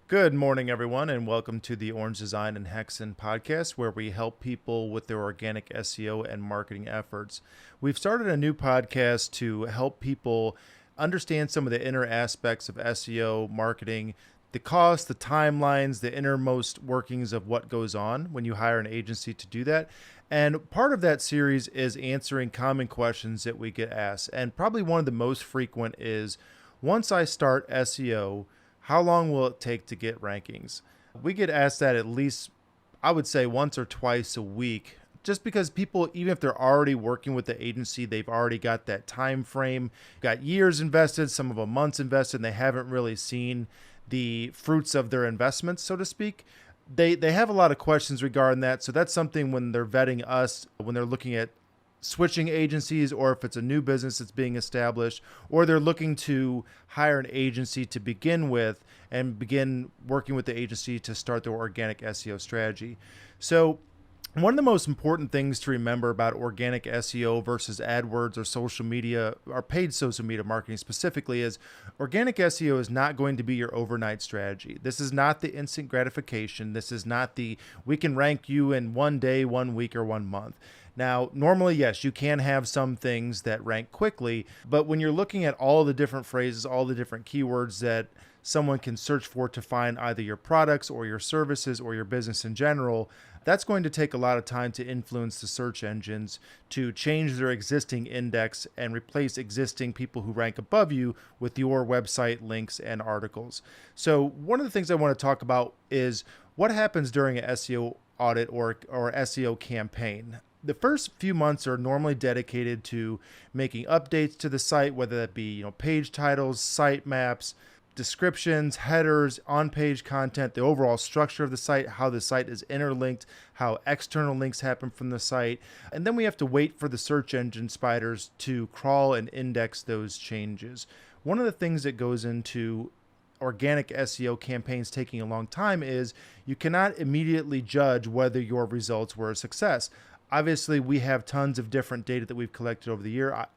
Good morning, everyone, and welcome to the Orange Design and Hexen podcast, where we help people with their organic SEO and marketing efforts. We've started a new podcast to help people understand some of the inner aspects of SEO, marketing, the cost, the timelines, the innermost workings of what goes on when you hire an agency to do that. And part of that series is answering common questions that we get asked. And probably one of the most frequent is, once I start SEO, how long will it take to get rankings? We get asked that at least, I would say, once or twice a week, just because people, even if they're already working with the agency, they've already got that time frame, got years invested, some of them months invested, and they haven't really seen the fruits of their investments, so to speak. They have a lot of questions regarding that. So that's something when they're vetting us, when they're looking at switching agencies, or if it's a new business that's being established, or they're looking to hire an agency to begin with and begin working with the agency to start their organic SEO strategy. So one of the most important things to remember about organic SEO versus AdWords or social media, or paid social media marketing specifically, is organic SEO is not going to be your overnight strategy. This is not the instant gratification. This is not the, we can rank you in one day, 1 week, or 1 month. Now, normally, yes, you can have some things that rank quickly, but when you're looking at all the different phrases, all the different keywords that someone can search for to find either your products or your services or your business in general, that's going to take a lot of time to influence the search engines to change their existing index and replace existing people who rank above you with your website links and articles. So one of the things I want to talk about is what happens during an SEO audit or SEO campaign. The first few months are normally dedicated to making updates to the site, whether that be, page titles, site maps, descriptions, headers, on-page content, the overall structure of the site, how the site is interlinked, how external links happen from the site. And then we have to wait for the search engine spiders to crawl and index those changes. One of the things that goes into organic SEO campaigns taking a long time is you cannot immediately judge whether your results were a success. Obviously, we have tons of different data that we've collected over the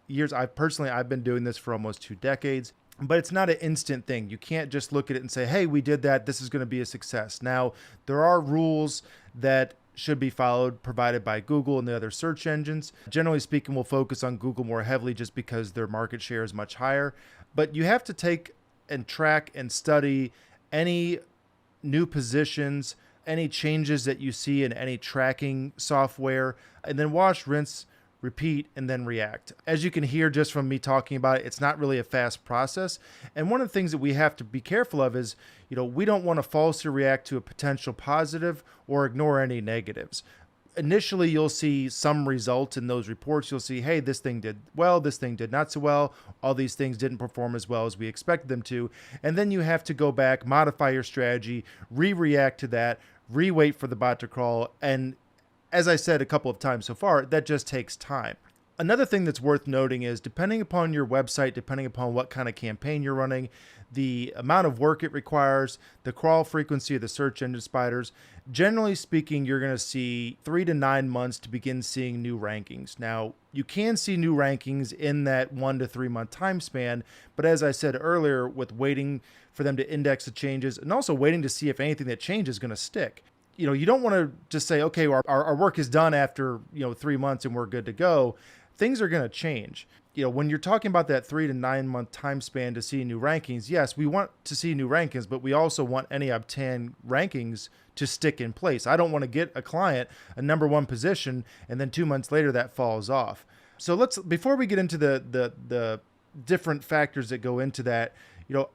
years. I've been doing this for almost 2 decades, but it's not an instant thing. You can't just look at it and say, hey, we did that, this is going to be a success. Now, there are rules that should be followed, provided by Google and the other search engines. Generally speaking, we'll focus on Google more heavily just because their market share is much higher. But you have to take and track and study any new positions, any changes that you see in any tracking software, and then watch, rinse, repeat, and then react. As you can hear just from me talking about it, it's not really a fast process. And one of the things that we have to be careful of is, we don't want to falsely react to a potential positive or ignore any negatives. Initially, you'll see some results in those reports. You'll see, hey, this thing did well, this thing did not so well. All these things didn't perform as well as we expected them to. And then you have to go back, modify your strategy, re-react to that, re-wait for the bot to crawl. And as I said a couple of times so far, that just takes time. Another thing that's worth noting is, depending upon your website, depending upon what kind of campaign you're running, the amount of work it requires, the crawl frequency of the search engine spiders, generally speaking, you're going to see 3 to 9 months to begin seeing new rankings. Now, you can see new rankings in that 1 to 3 month time span, but as I said earlier, with waiting for them to index the changes and also waiting to see if anything that changes is going to stick. You don't want to just say, okay, our work is done after 3 months and we're good to go. Things are going to change. When you're talking about that 3 to 9 month time span to see new rankings, yes, we want to see new rankings, but we also want any obtained rankings to stick in place. I don't want to get a client a number 1 position and then 2 months later that falls off. So before we get into the different factors that go into that,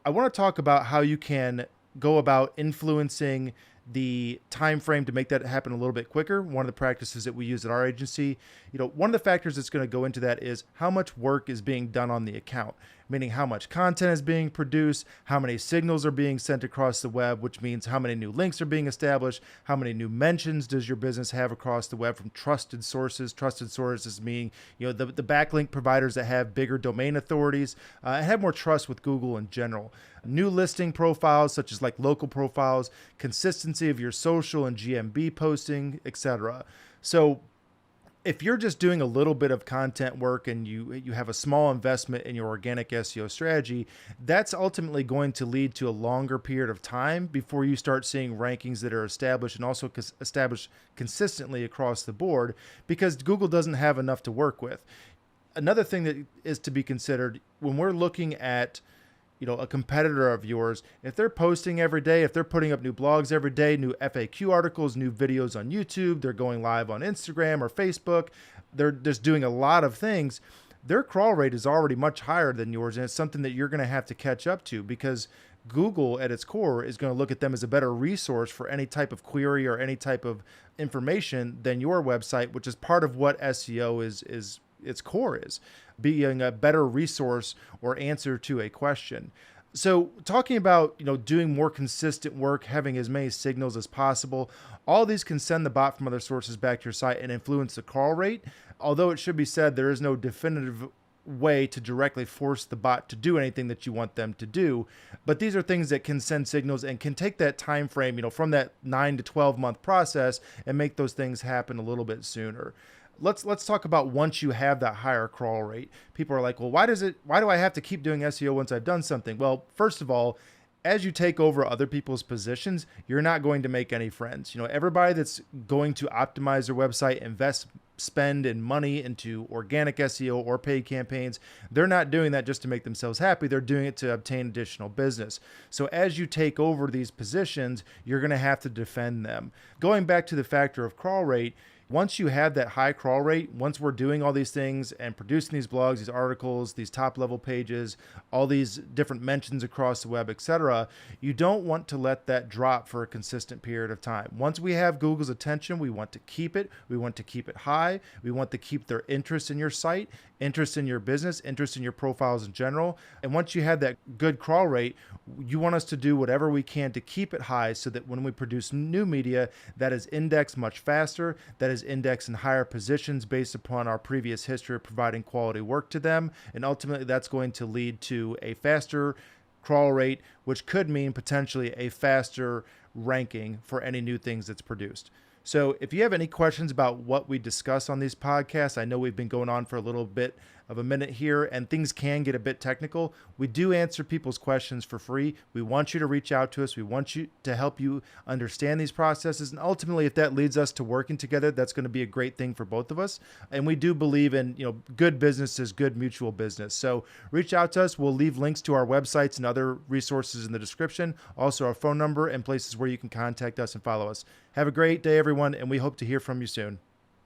I want to talk about how you can go about influencing the time frame to make that happen a little bit quicker. One of the practices that we use at our agency, one of the factors that's going to go into that is how much work is being done on the account, meaning how much content is being produced, how many signals are being sent across the web, which means how many new links are being established, how many new mentions does your business have across the web from trusted sources. Trusted sources meaning, the backlink providers that have bigger domain authorities and have more trust with Google in general. New listing profiles, such as like local profiles, consistency of your social and GMB posting, etc. So if you're just doing a little bit of content work and you have a small investment in your organic SEO strategy, that's ultimately going to lead to a longer period of time before you start seeing rankings that are established and also established consistently across the board, because Google doesn't have enough to work with. Another thing that is to be considered when we're looking at a competitor of yours, if they're posting every day, if they're putting up new blogs every day, new FAQ articles, new videos on YouTube, they're going live on Instagram or Facebook, they're just doing a lot of things, their crawl rate is already much higher than yours. And it's something that you're going to have to catch up to, because Google at its core is going to look at them as a better resource for any type of query or any type of information than your website, which is part of what SEO is its core is, being a better resource or answer to a question. So talking about, doing more consistent work, having as many signals as possible, all these can send the bot from other sources back to your site and influence the crawl rate. Although it should be said, there is no definitive way to directly force the bot to do anything that you want them to do. But these are things that can send signals and can take that time frame, from that 9 to 12 month process and make those things happen a little bit sooner. Let's talk about once you have that higher crawl rate. People are like, well, why do I have to keep doing SEO once I've done something? Well, first of all, as you take over other people's positions, you're not going to make any friends. Everybody that's going to optimize their website, spend and money into organic SEO or paid campaigns, they're not doing that just to make themselves happy. They're doing it to obtain additional business. So as you take over these positions, you're going to have to defend them. Going back to the factor of crawl rate, once you have that high crawl rate, once we're doing all these things and producing these blogs, these articles, these top level pages, all these different mentions across the web, etc., you don't want to let that drop for a consistent period of time. Once we have Google's attention, we want to keep it. We want to keep it high. We want to keep their interest in your site, interest in your business, interest in your profiles in general. And once you have that good crawl rate, you want us to do whatever we can to keep it high so that when we produce new media, that is indexed much faster, that is indexed in higher positions based upon our previous history of providing quality work to them. And ultimately, that's going to lead to a faster crawl rate, which could mean potentially a faster ranking for any new things that's produced. So if you have any questions about what we discuss on these podcasts, I know we've been going on for a little bit of a minute here and things can get a bit technical. We do answer people's questions for free. We want you to reach out to us. We want you to help you understand these processes. And ultimately, if that leads us to working together, that's going to be a great thing for both of us. And we do believe in, good business is good mutual business. So reach out to us. We'll leave links to our websites and other resources in the description. Also our phone number and places where you can contact us and follow us. Have a great day, everyone. And we hope to hear from you soon.